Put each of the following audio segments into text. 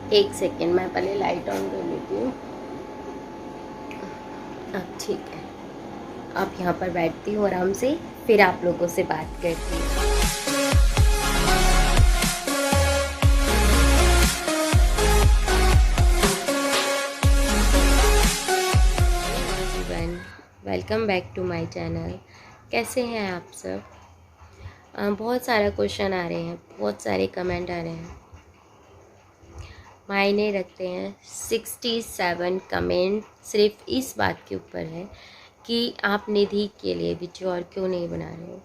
एक सेकेंड, मैं पहले लाइट ऑन कर लेती हूँ। अब ठीक है, अब यहाँ पर बैठती हूँ आराम से, फिर आप लोगों से बात करती हूँ। Welcome back to my channel. कैसे हैं आप सब? बहुत सारा क्वेश्चन आ रहे हैं, बहुत सारे कमेंट आ रहे हैं। मायने रखते हैं 67 कमेंट सिर्फ इस बात के ऊपर है कि आप निधि के लिए वीडियो और क्यों नहीं बना रहे हो।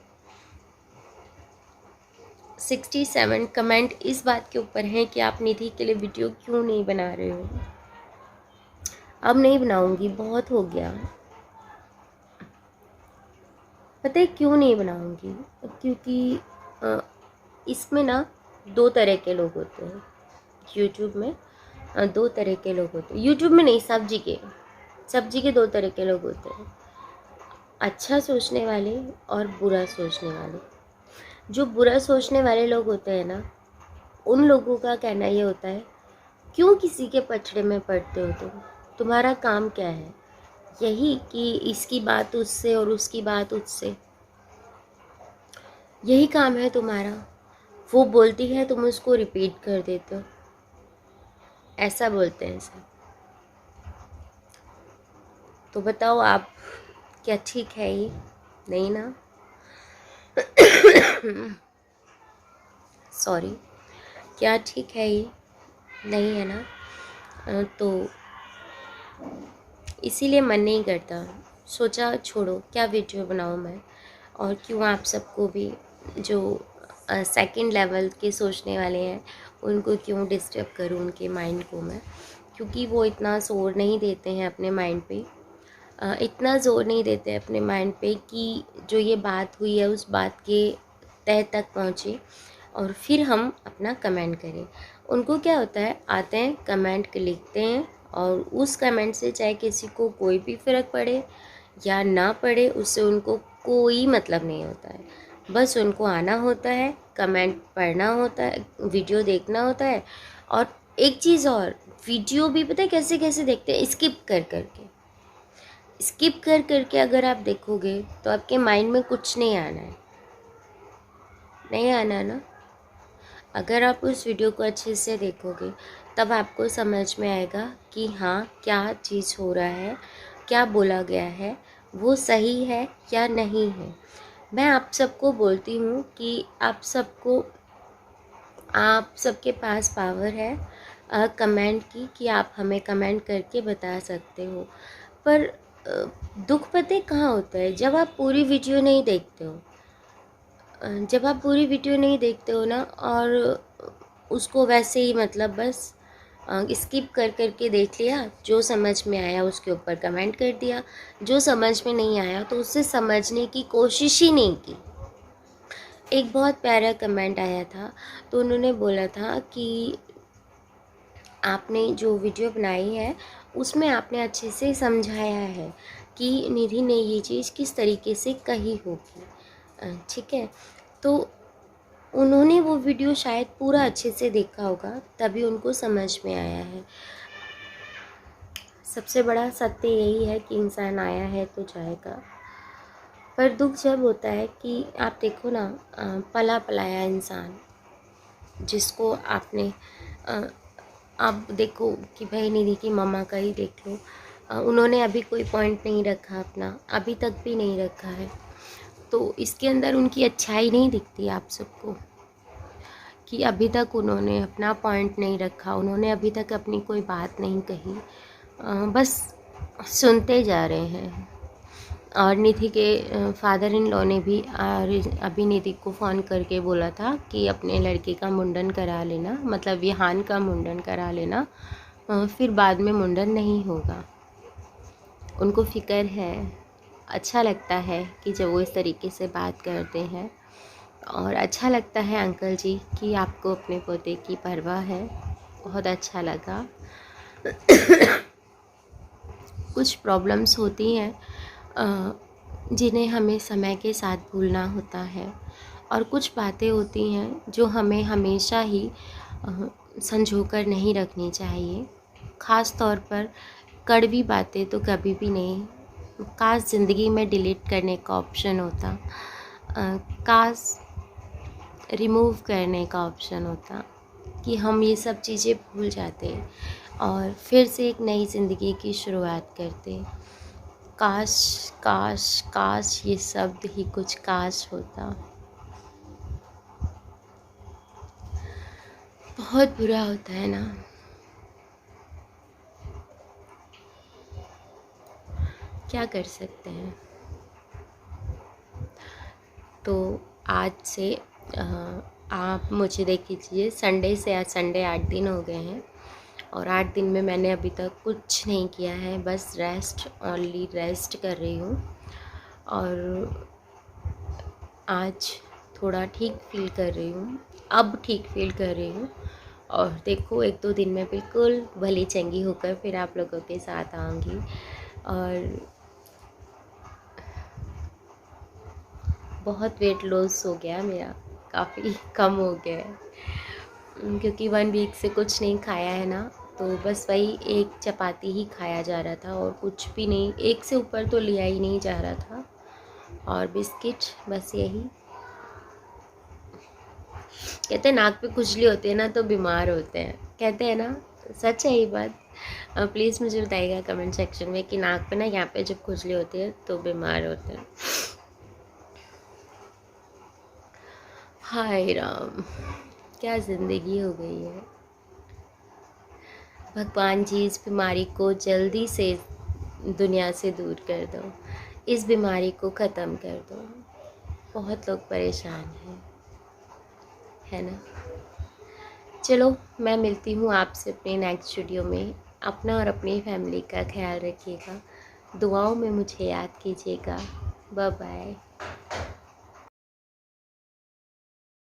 67 कमेंट इस बात के ऊपर हैं कि आप निधि के लिए वीडियो क्यों नहीं बना रहे हो। अब नहीं बनाऊंगी, बहुत हो गया। पता है क्यों नहीं बनाऊंगी? क्योंकि इसमें ना दो तरह के लोग होते हैं यूट्यूब में। दो तरह के लोग होते हैं यूट्यूब में, नहीं, सब्जी के दो तरह के लोग होते हैं, अच्छा सोचने वाले और बुरा सोचने वाले। जो बुरा सोचने वाले लोग होते हैं ना, उन लोगों का कहना ये होता है, क्यों किसी के पछड़े में पड़ते हो तुम्हारा काम क्या है? यही कि इसकी बात उससे और उसकी बात उससे, यही काम है तुम्हारा। वो बोलती है, तुम उसको रिपीट कर देते हो, ऐसा बोलते हैं सब। तो बताओ आप, क्या ठीक है ये? नहीं ना? सॉरी, क्या ठीक है ये? नहीं है ना? तो इसीलिए मन नहीं करता। सोचा छोड़ो, क्या वीडियो बनाऊँ मैं, और क्यों आप सबको भी जो सेकंड लेवल के सोचने वाले हैं उनको क्यों डिस्टर्ब करूँ, उनके माइंड को मैं। क्योंकि वो इतना जोर नहीं देते हैं अपने माइंड पे, इतना ज़ोर नहीं देते अपने माइंड पे कि जो ये बात हुई है उस बात के तह तक पहुँचे और फिर हम अपना कमेंट करें। उनको क्या होता है, आते हैं, कमेंट लिखते हैं, और उस कमेंट से चाहे किसी को कोई भी फ़र्क पड़े या ना पड़े, उससे उनको कोई मतलब नहीं होता है। बस उनको आना होता है, कमेंट पढ़ना होता है, वीडियो देखना होता है। और एक चीज़ और, वीडियो भी पता है कैसे कैसे देखते हैं, स्किप कर करके अगर आप देखोगे तो आपके माइंड में कुछ नहीं आना है, नहीं आना ना। अगर आप उस वीडियो को अच्छे से देखोगे तब आपको समझ में आएगा कि हाँ, क्या चीज़ हो रहा है, क्या बोला गया है, वो सही है या नहीं है। मैं आप सबको बोलती हूँ कि आप सबके पास पावर है कमेंट की, कि आप हमें कमेंट करके बता सकते हो। पर दुख पता कहाँ होता है, जब आप पूरी वीडियो नहीं देखते हो। जब आप पूरी वीडियो नहीं देखते हो ना, और उसको वैसे ही मतलब बस स्किप कर करके देख लिया, जो समझ में आया उसके ऊपर कमेंट कर दिया, जो समझ में नहीं आया तो उससे समझने की कोशिश ही नहीं की। एक बहुत प्यारा कमेंट आया था, तो उन्होंने बोला था कि आपने जो वीडियो बनाई है उसमें आपने अच्छे से समझाया है कि निधि ने ये चीज़ किस तरीके से कही होगी, ठीक है। तो उन्होंने वो वीडियो शायद पूरा अच्छे से देखा होगा, तभी उनको समझ में आया है। सबसे बड़ा सत्य यही है कि इंसान आया है तो जाएगा। पर दुख जब होता है कि आप देखो ना, पला पलाया इंसान जिसको आपने आप देखो कि भाई निधि की मम्मा का ही देख लो, उन्होंने अभी कोई पॉइंट नहीं रखा अपना, अभी तक भी नहीं रखा है। तो इसके अंदर उनकी अच्छाई नहीं दिखती आप सबको, कि अभी तक उन्होंने अपना पॉइंट नहीं रखा, उन्होंने अभी तक अपनी कोई बात नहीं कही, बस सुनते जा रहे हैं। और निधि के फादर इन लॉ ने भी अभी निधि को फ़ोन करके बोला था कि अपने लड़के का मुंडन करा लेना, मतलब विहान का मुंडन करा लेना, फिर बाद में मुंडन नहीं होगा। उनको फ़िक्र है। अच्छा लगता है कि जब वो इस तरीके से बात करते हैं, और अच्छा लगता है अंकल जी कि आपको अपने पोते की परवाह है, बहुत अच्छा लगा। कुछ प्रॉब्लम्स होती हैं जिन्हें हमें समय के साथ भूलना होता है, और कुछ बातें होती हैं जो हमें हमेशा ही संजो कर नहीं रखनी चाहिए। ख़ास तौर पर कड़वी बातें तो कभी भी नहीं। काश ज़िंदगी में डिलीट करने का ऑप्शन होता, काश रिमूव करने का ऑप्शन होता कि हम ये सब चीज़ें भूल जाते और फिर से एक नई ज़िंदगी की शुरुआत करते। काश काश काश ये शब्द ही कुछ काश होता। बहुत बुरा होता है ना। क्या कर सकते हैं। तो आज से आप मुझे देख लीजिए, संडे से आज संडे 8 दिन हो गए हैं और 8 दिन में मैंने अभी तक कुछ नहीं किया है, बस रेस्ट, ओनली रेस्ट कर रही हूँ। और आज थोड़ा ठीक फील कर रही हूँ, अब ठीक फील कर रही हूँ। और देखो 1-2 दिन में बिल्कुल भली चंगी होकर फिर आप लोगों के साथ आऊँगी। और बहुत वेट लॉस हो गया मेरा, काफ़ी कम हो गया है क्योंकि 1 वीक से कुछ नहीं खाया है ना, तो बस वही एक चपाती ही खाया जा रहा था और कुछ भी नहीं, एक से ऊपर तो लिया ही नहीं जा रहा था और बिस्किट, बस यही। कहते हैं नाक पे खुजली होती है ना तो बीमार होते हैं, कहते हैं ना, सच है ये बात। प्लीज़ मुझे बताइएगा कमेंट सेक्शन में कि नाक पे ना यहाँ पे जब खुजली होती है तो बीमार होते हैं। हाय राम, क्या ज़िंदगी हो गई है। भगवान जी इस बीमारी को जल्दी से दुनिया से दूर कर दो, इस बीमारी को ख़त्म कर दो। बहुत लोग परेशान हैं, है ना। चलो मैं मिलती हूँ आपसे अपने नेक्स्ट वीडियो में। अपना और अपनी फैमिली का ख्याल रखिएगा, दुआओं में मुझे याद कीजिएगा। Bye bye.